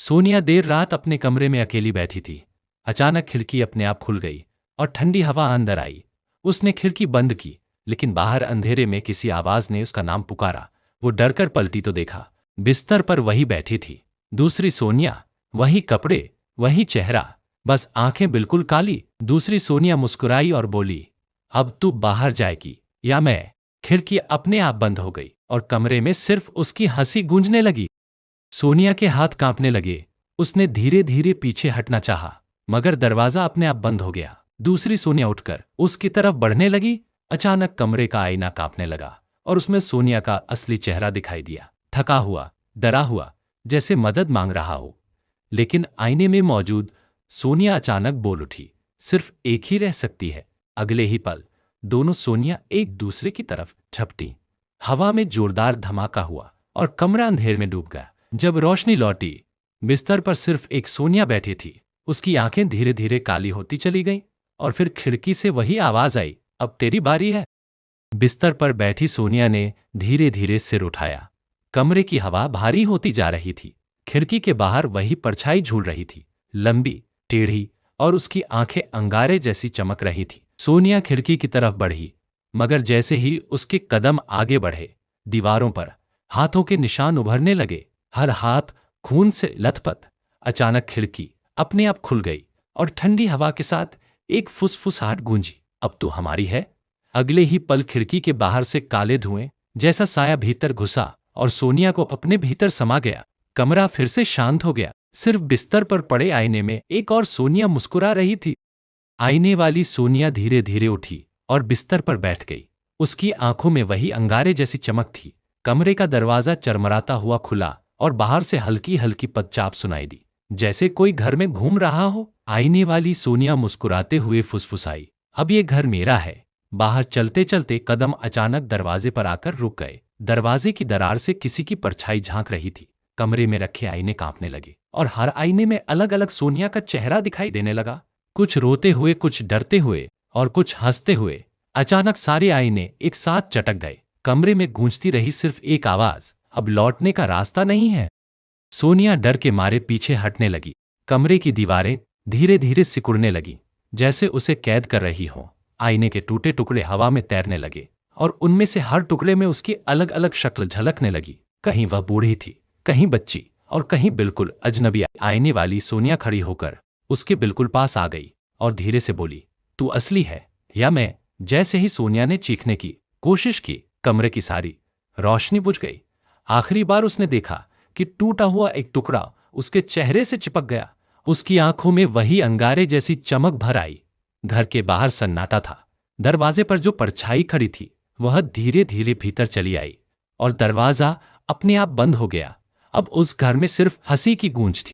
सोनिया देर रात अपने कमरे में अकेली बैठी थी। अचानक खिड़की अपने आप खुल गई और ठंडी हवा अंदर आई। उसने खिड़की बंद की, लेकिन बाहर अंधेरे में किसी आवाज ने उसका नाम पुकारा। वो डरकर पलटी तो देखा, बिस्तर पर वही बैठी थी, दूसरी सोनिया। वही कपड़े, वही चेहरा, बस आंखें बिल्कुल काली। दूसरी सोनिया मुस्कुराई और बोली, अब तू बाहर जाएगी या मैं? खिड़की अपने आप बंद हो गई और कमरे में सिर्फ उसकी हंसी गूंजने लगी। सोनिया के हाथ कांपने लगे। उसने धीरे धीरे पीछे हटना चाहा, मगर दरवाजा अपने आप बंद हो गया। दूसरी सोनिया उठकर उसकी तरफ बढ़ने लगी। अचानक कमरे का आईना कांपने लगा और उसमें सोनिया का असली चेहरा दिखाई दिया, थका हुआ, डरा हुआ, जैसे मदद मांग रहा हो। लेकिन आईने में मौजूद सोनिया अचानक बोल उठी, सिर्फ एक ही रह सकती है। अगले ही पल दोनों सोनिया एक दूसरे की तरफ झपटी। हवा में जोरदार धमाका हुआ और कमरा अंधेर में डूब गया। जब रोशनी लौटी, बिस्तर पर सिर्फ एक सोनिया बैठी थी। उसकी आंखें धीरे धीरे काली होती चली गईं और फिर खिड़की से वही आवाज आई, अब तेरी बारी है। बिस्तर पर बैठी सोनिया ने धीरे धीरे सिर उठाया। कमरे की हवा भारी होती जा रही थी। खिड़की के बाहर वही परछाई झूल रही थी, लंबी, टेढ़ी, और उसकी आंखें अंगारे जैसी चमक रही थी। सोनिया खिड़की की तरफ बढ़ी, मगर जैसे ही उसके कदम आगे बढ़े, दीवारों पर हाथों के निशान उभरने लगे, हर हाथ खून से लथपथ। अचानक खिड़की अपने आप खुल गई और ठंडी हवा के साथ एक फुसफुसाहट गूंजी, अब तो हमारी है। अगले ही पल खिड़की के बाहर से काले धुएं जैसा साया भीतर घुसा और सोनिया को अपने भीतर समा गया। कमरा फिर से शांत हो गया। सिर्फ बिस्तर पर पड़े आईने में एक और सोनिया मुस्कुरा रही थी। आईने वाली सोनिया धीरे धीरे उठी और बिस्तर पर बैठ गई। उसकी आंखों में वही अंगारे जैसी चमक थी। कमरे का दरवाजा चरमराता हुआ खुला और बाहर से हल्की हल्की पदचाप सुनाई दी, जैसे कोई घर में घूम रहा हो। आईने वाली सोनिया मुस्कुराते हुए फुसफुसाई, अब ये घर मेरा है। बाहर चलते चलते कदम अचानक दरवाजे पर आकर रुक गए। दरवाजे की दरार से किसी की परछाई झांक रही थी। कमरे में रखे आईने कांपने लगे और हर आईने में अलग अलग सोनिया का चेहरा दिखाई देने लगा, कुछ रोते हुए, कुछ डरते हुए और कुछ हंसते हुए। अचानक सारे आईने एक साथ चटक गए। कमरे में गूंजती रही सिर्फ एक आवाज, अब लौटने का रास्ता नहीं है। सोनिया डर के मारे पीछे हटने लगी। कमरे की दीवारें धीरे धीरे सिकुड़ने लगी, जैसे उसे कैद कर रही हो। आईने के टूटे टुकड़े हवा में तैरने लगे और उनमें से हर टुकड़े में उसकी अलग अलग शक्ल झलकने लगी। कहीं वह बूढ़ी थी, कहीं बच्ची और कहीं बिल्कुल अजनबी। आईने वाली सोनिया खड़ी होकर उसके बिल्कुल पास आ गई और धीरे से बोली, तू असली है या मैं? जैसे ही सोनिया ने चीखने की कोशिश की, कमरे की सारी रोशनी बुझ गई। आखिरी बार उसने देखा कि टूटा हुआ एक टुकड़ा उसके चेहरे से चिपक गया। उसकी आंखों में वही अंगारे जैसी चमक भर आई। घर के बाहर सन्नाटा था। दरवाजे पर जो परछाई खड़ी थी वह धीरे धीरे भीतर चली आई और दरवाजा अपने आप बंद हो गया। अब उस घर में सिर्फ हंसी की गूंज थी।